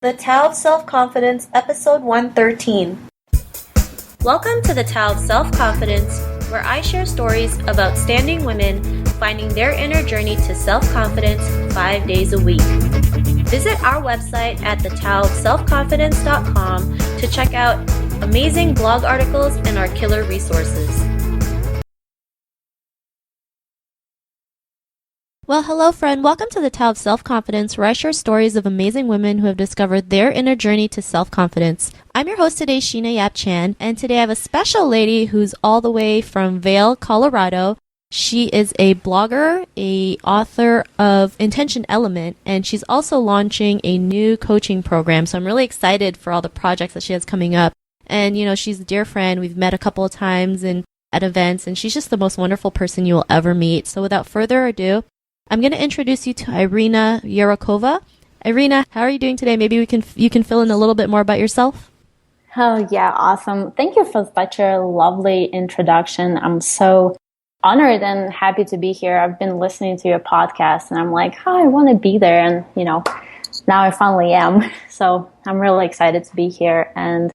The Tao of Self-Confidence, Episode 113. Welcome to the Tao of Self-Confidence, where I share stories of outstanding women finding their inner journey to self-confidence 5 days a week. Visit our website at thetaoofselfconfidence.com to check out amazing blog articles and our killer resources. Well, hello, friend. Welcome to the Tao of Self-Confidence, where I share stories of amazing women who have discovered their inner journey to self-confidence. I'm your host today, Sheena Yap Chan, and today I have a special lady who's all the way from Vail, Colorado. She is a blogger, a author of Intention Element, and she's also launching a new coaching program. So I'm really excited for all the projects that she has coming up. And, you know, she's a dear friend. We've met a couple of times at events, and she's just the most wonderful person you will ever meet. So without further ado, I'm going to introduce you to Irina Yerokhova. Irina, how are you doing today? Maybe you can fill in a little bit more about yourself. Oh, yeah, awesome. Thank you for such a lovely introduction. I'm so honored and happy to be here. I've been listening to your podcast, and I'm like, oh, I want to be there. And, you know, now I finally am. So I'm really excited to be here. And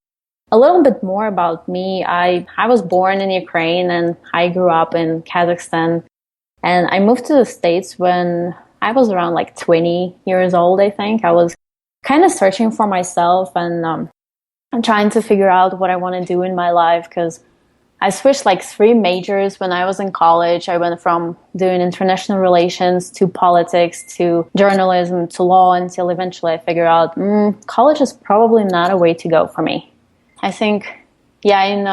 a little bit more about me. I was born in Ukraine, and I grew up in Kazakhstan. And I moved to the States when I was around like 20 years old, I think. I was kind of searching for myself, and I'm trying to figure out what I want to do in my life, because I switched like 3 majors when I was in college. I went from doing international relations to politics to journalism to law until eventually I figured out college is probably not a way to go for me. I think, in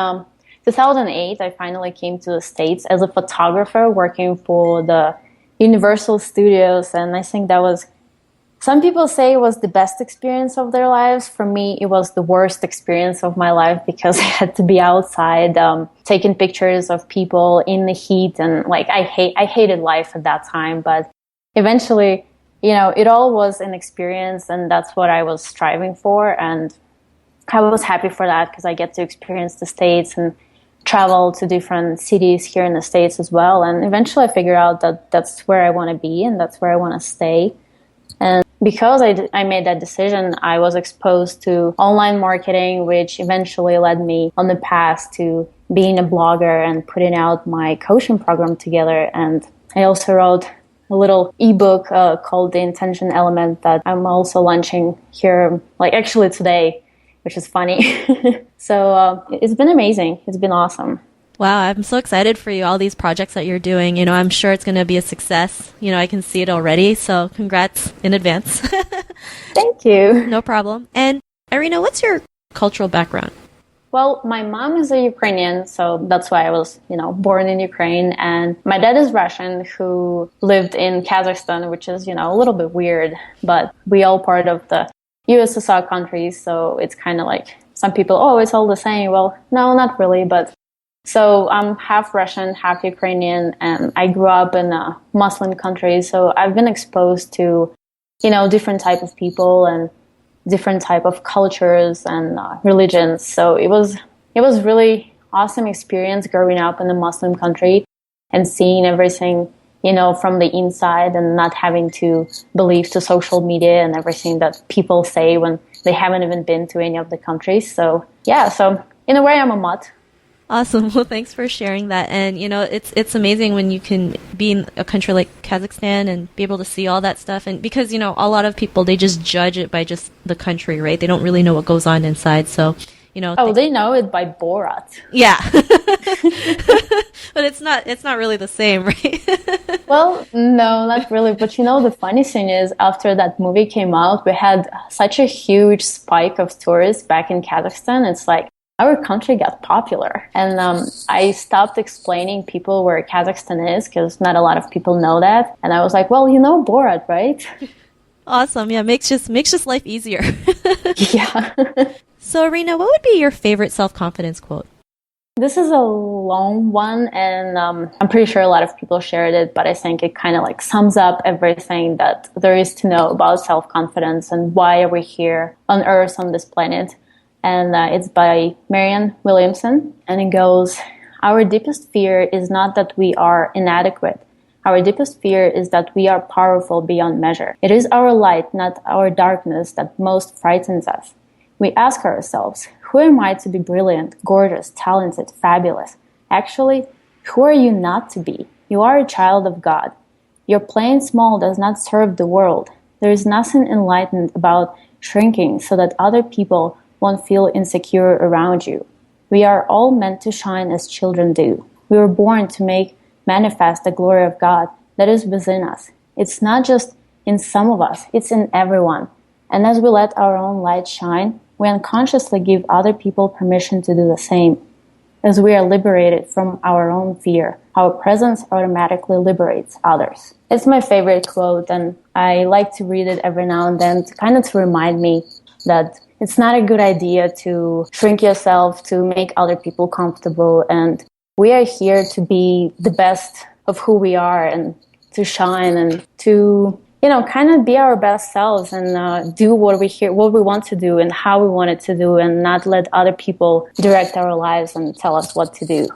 2008, I finally came to the States as a photographer working for the Universal Studios, and I think that was, some people say it was the best experience of their lives. For me, it was the worst experience of my life, because I had to be outside taking pictures of people in the heat, and like I hated life at that time. But eventually, you know, it all was an experience, and that's what I was striving for, and I was happy for that, because I get to experience the States and travel to different cities here in the States as well. And eventually I figured out that that's where I want to be and that's where I want to stay. And because I made that decision, I was exposed to online marketing, which eventually led me on the path to being a blogger and putting out my coaching program together. And I also wrote a little ebook called The Intention Element that I'm also launching here, like actually today, which is funny. So it's been amazing. It's been awesome. Wow, I'm so excited for you, all these projects that you're doing. You know, I'm sure it's going to be a success. You know, I can see it already. So congrats in advance. Thank you. No problem. And Irina, what's your cultural background? Well, my mom is a Ukrainian, so that's why I was, born in Ukraine. And my dad is Russian, who lived in Kazakhstan, which is, a little bit weird, but we all part of the USSR countries, so it's kind of like some people, it's all the same. Well, no, not really, but so I'm half Russian, half Ukrainian, and I grew up in a Muslim country, so I've been exposed to, different type of people and different type of cultures and religions. So it was really awesome experience growing up in a Muslim country and seeing everything from the inside and not having to believe to social media and everything that people say when they haven't even been to any of the countries. So in a way, I'm a mutt. Awesome. Well, thanks for sharing that. And, it's amazing when you can be in a country like Kazakhstan and be able to see all that stuff. And because, a lot of people, they just judge it by just the country, right? They don't really know what goes on inside. So, they know it by Borat. Yeah. But it's not really the same, right? Well, no, not really. But the funny thing is, after that movie came out, we had such a huge spike of tourists back in Kazakhstan. It's like our country got popular. And I stopped explaining people where Kazakhstan is, because not a lot of people know that. And I was like, well, Borat, right? Awesome. Yeah, makes just life easier. Yeah. So, Irina, what would be your favorite self-confidence quote? This is a long one, and I'm pretty sure a lot of people shared it, but I think it kind of like sums up everything that there is to know about self-confidence and why are we here on Earth, on this planet. And it's by Marianne Williamson, and it goes, "Our deepest fear is not that we are inadequate. Our deepest fear is that we are powerful beyond measure. It is our light, not our darkness, that most frightens us. We ask ourselves, who am I to be brilliant, gorgeous, talented, fabulous? Actually, who are you not to be? You are a child of God. Your playing small does not serve the world. There is nothing enlightened about shrinking so that other people won't feel insecure around you. We are all meant to shine as children do. We were born to make manifest the glory of God that is within us. It's not just in some of us, it's in everyone. And as we let our own light shine, we unconsciously give other people permission to do the same. As we are liberated from our own fear, our presence automatically liberates others. It's my favorite quote, and I like to read it every now and then to remind me that it's not a good idea to shrink yourself to make other people comfortable. And we are here to be the best of who we are and to shine and to, be our best selves and do what we want to do and how we want it to do, and not let other people direct our lives and tell us what to do.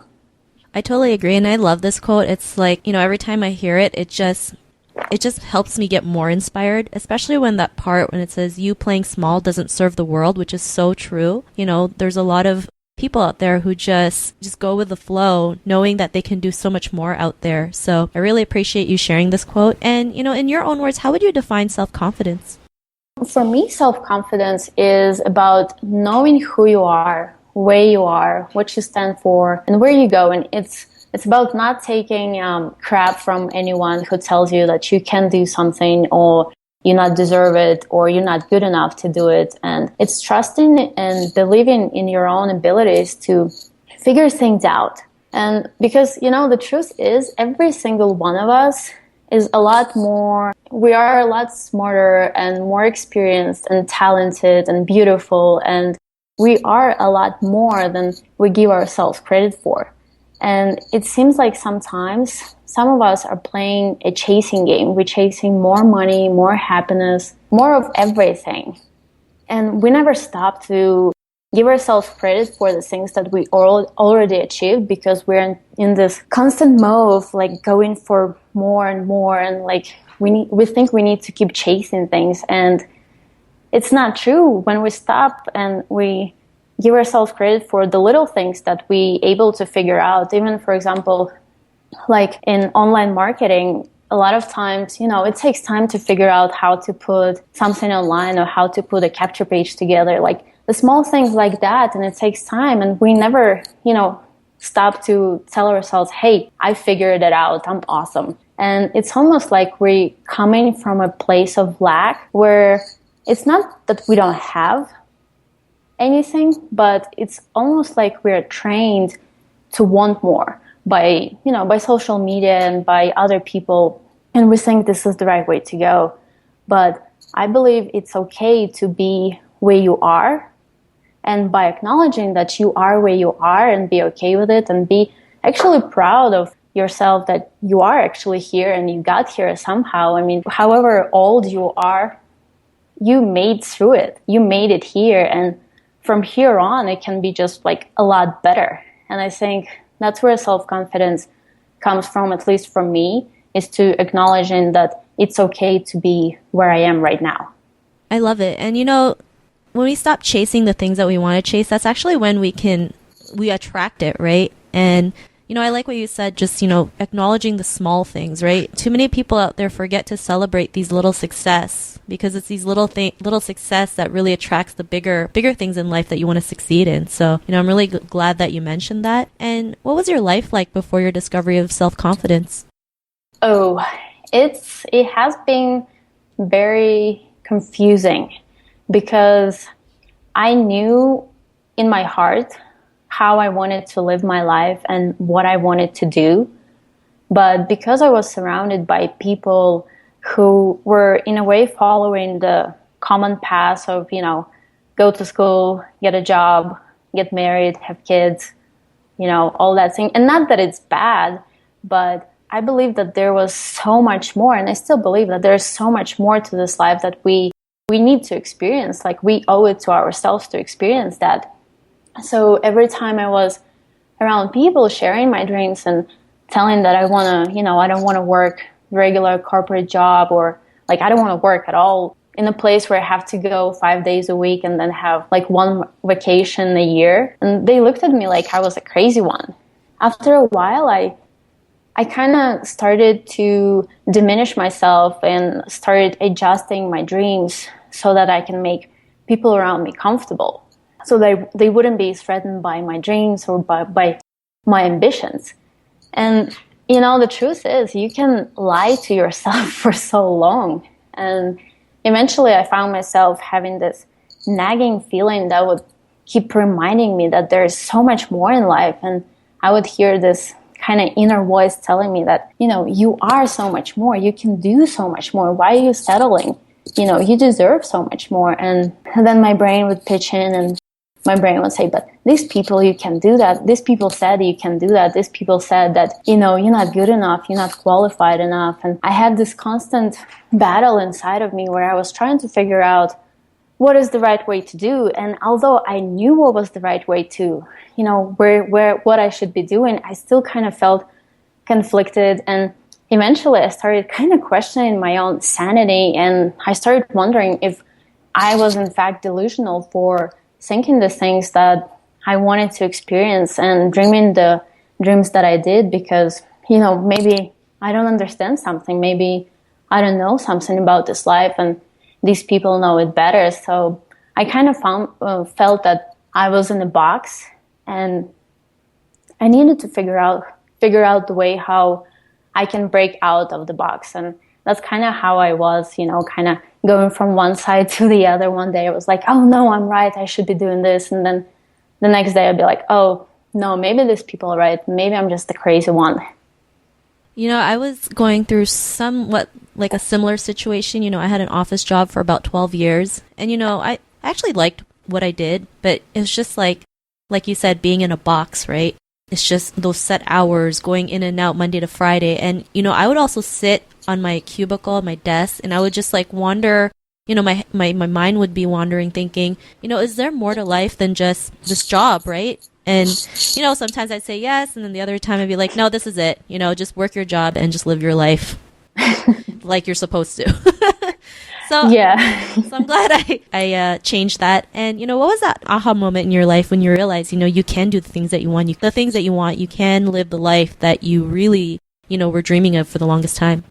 I totally agree, and I love this quote. It's like, every time I hear it, it just helps me get more inspired, especially when that part when it says you playing small doesn't serve the world, which is so true. There's a lot of people out there who just go with the flow, knowing that they can do so much more out there. So I really appreciate you sharing this quote. And, in your own words, how would you define self-confidence? For me, self-confidence is about knowing who you are, where you are, what you stand for, and where you go. And it's about not taking crap from anyone who tells you that you can do something or you not deserve it or you're not good enough to do it. And it's trusting and believing in your own abilities to figure things out. And because, the truth is every single one of us is we are a lot smarter and more experienced and talented and beautiful. And we are a lot more than we give ourselves credit for. And it seems like sometimes some of us are playing a chasing game. We're chasing more money, more happiness, more of everything. And we never stop to give ourselves credit for the things that we already achieved, because we're in this constant mode of going for more and more. And we think we need to keep chasing things. And it's not true. When we stop and we give ourselves credit for the little things that we able to figure out, even, for example, in online marketing, a lot of times, it takes time to figure out how to put something online or how to put a capture page together, the small things like that. And it takes time. And we never, stop to tell ourselves, hey, I figured it out. I'm awesome. And it's almost like we're coming from a place of lack where it's not that we don't have anything, but it's almost like we're trained to want more by social media and by other people, and we think this is the right way to go. But I believe it's okay to be where you are, and by acknowledging that you are where you are and be okay with it and be actually proud of yourself that you are actually here and you got here somehow. I mean, however old you are, you made through it. You made it here, and from here on, it can be just a lot better. And I think that's where self-confidence comes from, at least for me, is to acknowledging that it's okay to be where I am right now. I love it. And when we stop chasing the things that we want to chase, that's actually when we attract it, right? And I like what you said, just, acknowledging the small things, right? Too many people out there forget to celebrate these little success, because it's these little success that really attracts the bigger things in life that you want to succeed in. So, I'm really glad that you mentioned that. And what was your life like before your discovery of self-confidence? Oh, it has been very confusing, because I knew in my heart how I wanted to live my life and what I wanted to do. But because I was surrounded by people who were in a way following the common path of, go to school, get a job, get married, have kids, all that thing. And not that it's bad, but I believe that there was so much more. And I still believe that there's so much more to this life that we need to experience. We owe it to ourselves to experience that. So every time I was around people sharing my dreams and telling that I want to, I don't want to work regular corporate job, or like I don't want to work at all in a place where I have to go 5 days a week and then have like one vacation a year. And they looked at me like I was a crazy one. After a while, I kind of started to diminish myself and started adjusting my dreams so that I can make people around me comfortable, so they wouldn't be threatened by my dreams or by my ambitions. And, the truth is you can lie to yourself for so long. And eventually I found myself having this nagging feeling that would keep reminding me that there's so much more in life. And I would hear this kind of inner voice telling me that, you are so much more. You can do so much more. Why are you settling? You deserve so much more. And then my brain would pitch in, and my brain would say, but these people, you can do that. These people said you can do that. These people said that, you're not good enough. You're not qualified enough. And I had this constant battle inside of me where I was trying to figure out what is the right way to do. And although I knew what was the right way to, what I should be doing, I still kind of felt conflicted. And eventually I started kind of questioning my own sanity. And I started wondering if I was in fact delusional for thinking the things that I wanted to experience and dreaming the dreams that I did, because, maybe I don't understand something. Maybe I don't know something about this life and these people know it better. So I kind of felt that I was in a box, and I needed to figure out the way how I can break out of the box. And that's kind of how I was, kind of going from one side to the other. One day I was like, oh no, I'm right, I should be doing this. And then the next day I'd be like, oh no, maybe these people are right. Maybe I'm just the crazy one. I was going through somewhat like a similar situation. I had an office job for about 12 years. And, I actually liked what I did, but it was just like you said, being in a box, right? It's just those set hours, going in and out Monday to Friday. And, I would also sit on my cubicle, my desk, and I would just like wander, my mind would be wandering thinking, is there more to life than just this job, right? And, sometimes I'd say yes. And then the other time I'd be like, no, this is it. Just work your job and just live your life like you're supposed to. So, yeah. So I'm glad I changed that. And, what was that aha moment in your life when you realized, you can do the things that you want, you can live the life that you really, were dreaming of for the longest time?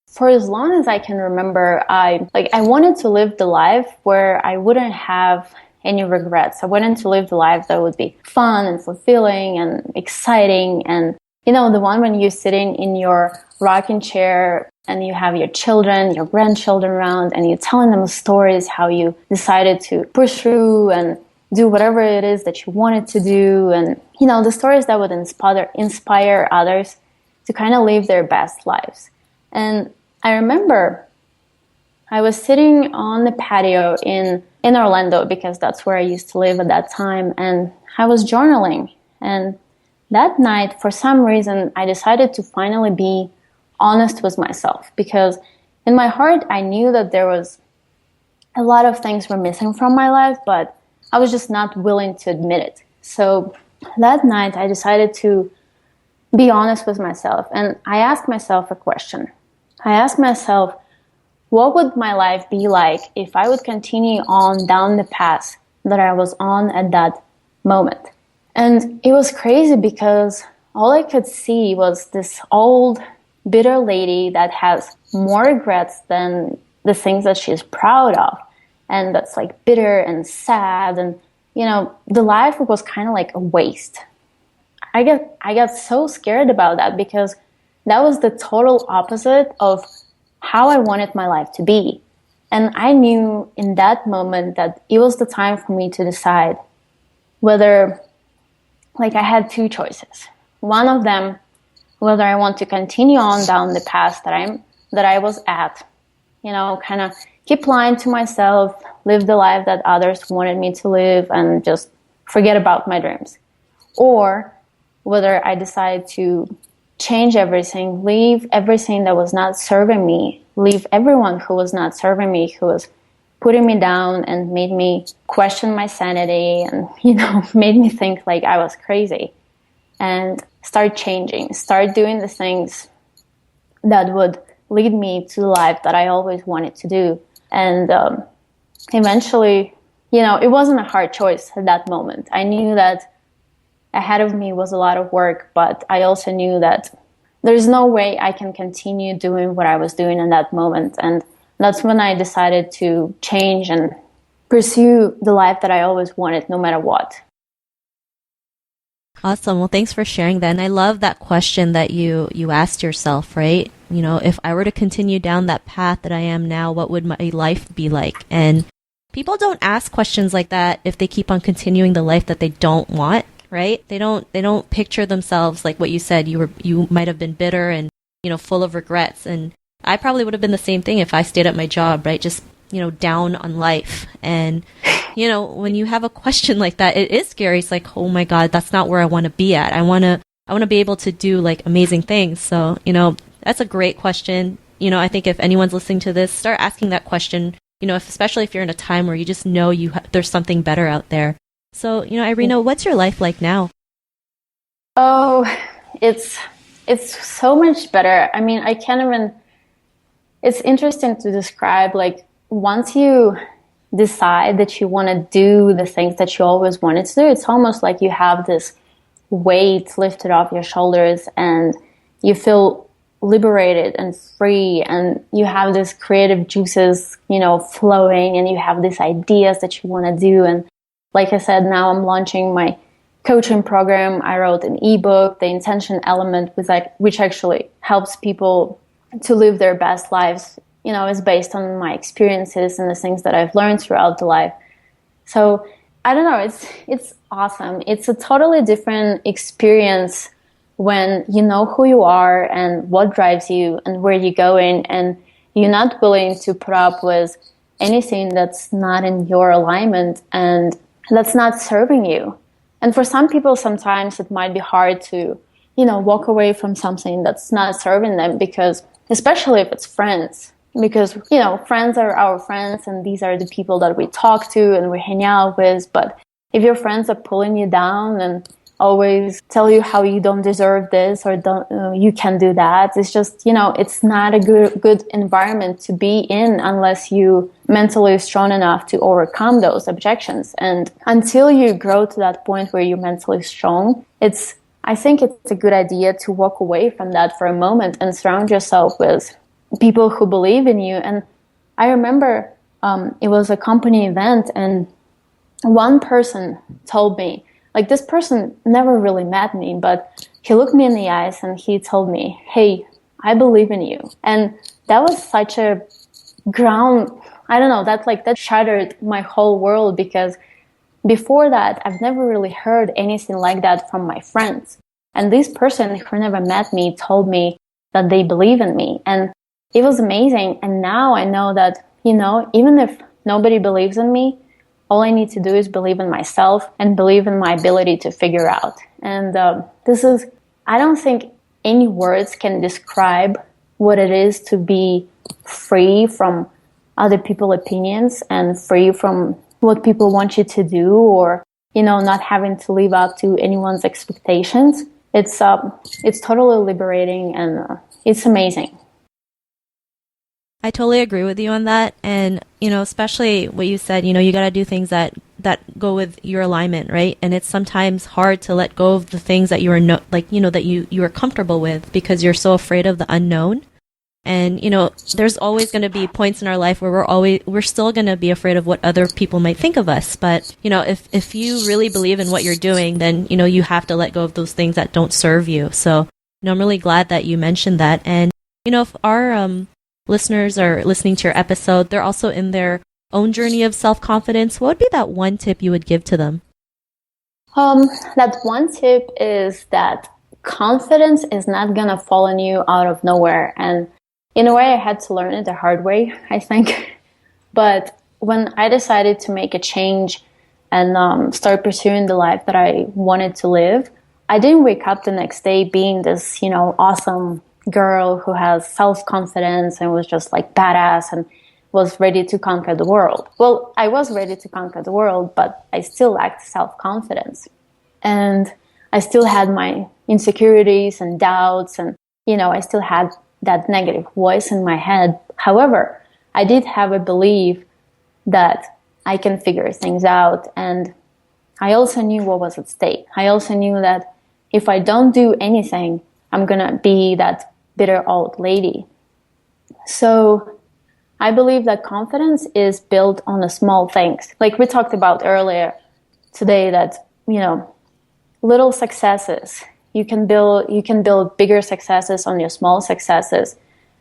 For as long as I can remember, I wanted to live the life where I wouldn't have any regrets. I wanted to live the life that would be fun and fulfilling and exciting. And, the one when you're sitting in your rocking chair and you have your children, your grandchildren around, and you're telling them stories how you decided to push through and do whatever it is that you wanted to do. And, the stories that would inspire others to kind of live their best lives. And I remember I was sitting on the patio in Orlando, because that's where I used to live at that time, and I was journaling. And that night, for some reason, I decided to finally be honest with myself, because in my heart, I knew that there was a lot of things were missing from my life, but I was just not willing to admit it. So that night, I decided to be honest with myself, and I asked myself a question. I asked myself, what would my life be like if I would continue on down the path that I was on at that moment? And it was crazy, because all I could see was this old, bitter lady that has more regrets than the things that she's proud of. And that's like bitter and sad. And, the life was kind of like a waste. I got so scared about that, because that was the total opposite of how I wanted my life to be. And I knew in that moment that it was the time for me to decide whether, I had two choices. One of them, whether I want to continue on down the path that I was at, kind of keep lying to myself, live the life that others wanted me to live, and just forget about my dreams. Or whether I decide to change everything, leave everything that was not serving me, leave everyone who was not serving me, who was putting me down and made me question my sanity and, made me think like I was crazy. And start changing, start doing the things that would lead me to the life that I always wanted to do. And eventually, it wasn't a hard choice at that moment. I knew that ahead of me was a lot of work, but I also knew that there's no way I can continue doing what I was doing in that moment. And that's when I decided to change and pursue the life that I always wanted, no matter what. Awesome. Well, thanks for sharing that. And I love that question that you asked yourself, right? If I were to continue down that path that I am now, what would my life be like? And people don't ask questions like that if they keep on continuing the life that they don't want, right? They don't picture themselves like what you said. You might have been bitter and, full of regrets. And I probably would have been the same thing if I stayed at my job, right? Just, down on life. And, when you have a question like that, it is scary. It's like, oh my God, that's not where I want to be at. I want to be able to do like amazing things. So, that's a great question. I think if anyone's listening to this, start asking that question, especially if you're in a time where you just know there's something better out there. So, Irina, what's your life like now? Oh, it's so much better. I mean, it's interesting to describe, like, once you decide that you want to do the things that you always wanted to do, it's almost like you have this weight lifted off your shoulders and you feel liberated and free, and you have these creative juices, flowing, and you have these ideas that you want to do. And like I said, now I'm launching my coaching program. I wrote an ebook, The Intention Element, which actually helps people to live their best lives. Is based on my experiences and the things that I've learned throughout the life. So I don't know, it's awesome. It's a totally different experience when you know who you are and what drives you and where you're going, and you're not willing to put up with anything that's not in your alignment and that's not serving you. And for some people, sometimes it might be hard to, walk away from something that's not serving them, because especially if it's friends. Because, friends are our friends, and these are the people that we talk to and we hang out with. But if your friends are pulling you down and always tell you how you don't deserve this or you can do that, it's just, it's not a good environment to be in unless you mentally strong enough to overcome those objections. And until you grow to that point where you're mentally strong, I think it's a good idea to walk away from that for a moment and surround yourself with people who believe in you. And I remember it was a company event, and one person told me, like, this person never really met me, but he looked me in the eyes and he told me, hey, I believe in you. And that was such a ground, I don't know, that shattered my whole world, because before that, I've never really heard anything like that from my friends. And this person who never met me told me that they believe in me. And it was amazing. And now I know that, even if nobody believes in me, all I need to do is believe in myself and believe in my ability to figure out. And I don't think any words can describe what it is to be free from other people's opinions and free from what people want you to do, or, not having to live up to anyone's expectations. It's totally liberating, and it's amazing. I totally agree with you on that. And, especially what you said, you got to do things that go with your alignment, right? And it's sometimes hard to let go of the things that that you are comfortable with, because you're so afraid of the unknown. And, there's always going to be points in our life where we're still going to be afraid of what other people might think of us. But, if you really believe in what you're doing, then, you have to let go of those things that don't serve you. So, I'm really glad that you mentioned that. And, if our, listeners are listening to your episode, they're also in their own journey of self-confidence, what would be that one tip you would give to them? That one tip is that confidence is not going to fall on you out of nowhere. And in a way, I had to learn it the hard way, I think. But when I decided to make a change and start pursuing the life that I wanted to live, I didn't wake up the next day being this, awesome girl who has self-confidence and was just like badass and was ready to conquer the world. Well, I was ready to conquer the world, but I still lacked self-confidence. And I still had my insecurities and doubts, and I still had that negative voice in my head. However, I did have a belief that I can figure things out, and I also knew what was at stake. I also knew that if I don't do anything, I'm gonna be that bitter old lady. So I believe that confidence is built on the small things. Like we talked about earlier today, that, little successes, you can build bigger successes on your small successes.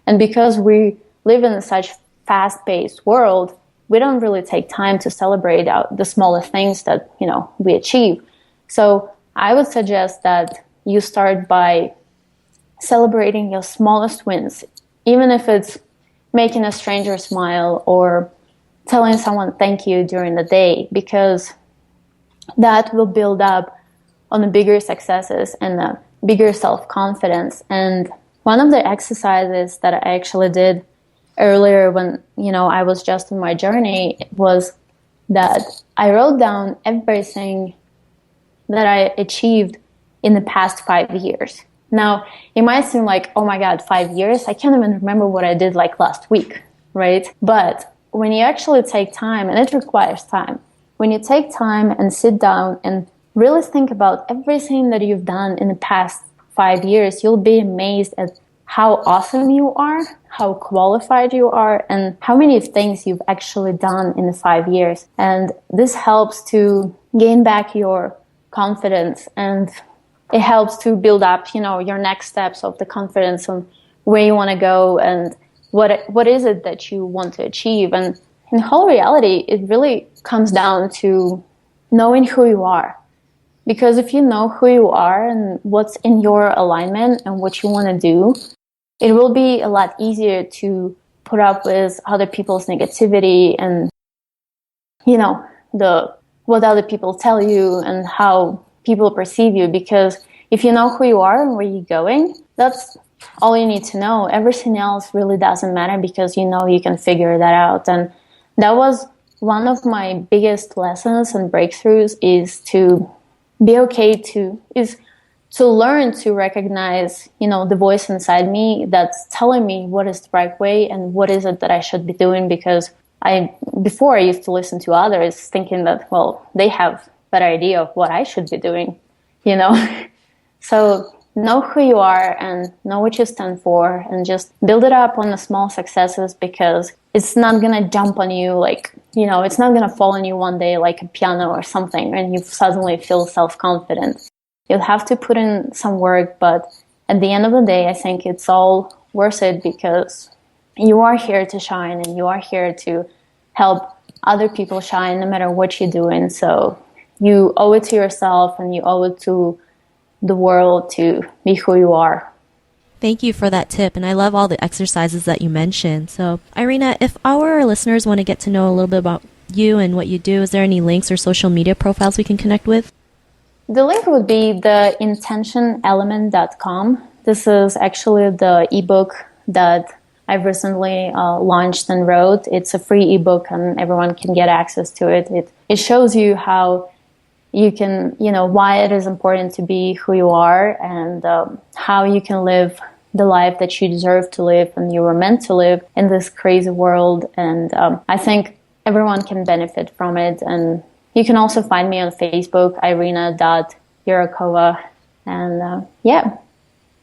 And because we live in such fast-paced world, we don't really take time to celebrate the smallest things that, we achieve. So I would suggest that you start by celebrating your smallest wins, even if it's making a stranger smile or telling someone thank you during the day, because that will build up on the bigger successes and the bigger self-confidence. And one of the exercises that I actually did earlier when, I was just on my journey was that I wrote down everything that I achieved in the past 5 years. Now, it might seem like, oh my God, 5 years? I can't even remember what I did like last week, right? But when you actually take time, and it requires time, when you take time and sit down and really think about everything that you've done in the past 5 years, you'll be amazed at how awesome you are, how qualified you are, and how many things you've actually done in the 5 years. And this helps to gain back your confidence, and it helps to build up, your next steps of the confidence on where you want to go and what is it that you want to achieve. And in whole reality, it really comes down to knowing who you are. Because if you know who you are and what's in your alignment and what you want to do, it will be a lot easier to put up with other people's negativity and, what other people tell you and how people perceive you. Because if you know who you are and where you're going, that's all you need to know. Everything else really doesn't matter, because you can figure that out. And that was one of my biggest lessons and breakthroughs, is to be okay to learn to recognize, the voice inside me that's telling me what is the right way and what is it that I should be doing. Because before I used to listen to others thinking that, well, they have better idea of what I should be doing, So know who you are and know what you stand for, and just build it up on the small successes, because it's not going to jump on you it's not going to fall on you one day like a piano or something and you suddenly feel self-confident. You'll have to put in some work, but at the end of the day, I think it's all worth it, because you are here to shine and you are here to help other people shine no matter what you're doing. So you owe it to yourself and you owe it to the world to be who you are. Thank you for that tip, and I love all the exercises that you mentioned. So, Irina, if our listeners want to get to know a little bit about you and what you do, is there any links or social media profiles we can connect with? The link would be the intentionelement.com. This is actually the ebook that I've recently launched and wrote. It's a free ebook and everyone can get access to it. It shows you how you can, why it is important to be who you are, and how you can live the life that you deserve to live and you were meant to live in this crazy world. And I think everyone can benefit from it. And you can also find me on Facebook, Irina.Yerokhova. And yeah.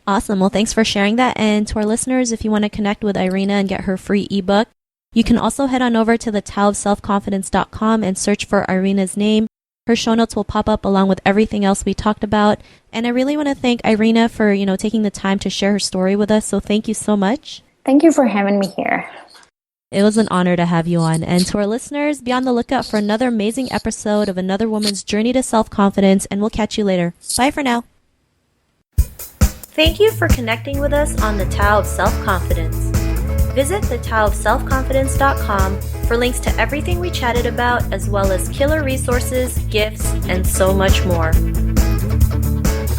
Awesome. Well, thanks for sharing that. And to our listeners, if you want to connect with Irina and get her free ebook, you can also head on over to the taoofselfconfidence.com and search for Irina's name. Her show notes will pop up along with everything else we talked about. And I really want to thank Irina for, taking the time to share her story with us. So thank you so much. Thank you for having me here. It was an honor to have you on. And to our listeners, be on the lookout for another amazing episode of another woman's journey to self-confidence. And we'll catch you later. Bye for now. Thank you for connecting with us on the Tao of Self-Confidence. Visit thetaoofselfconfidence.com for links to everything we chatted about, as well as killer resources, gifts, and so much more.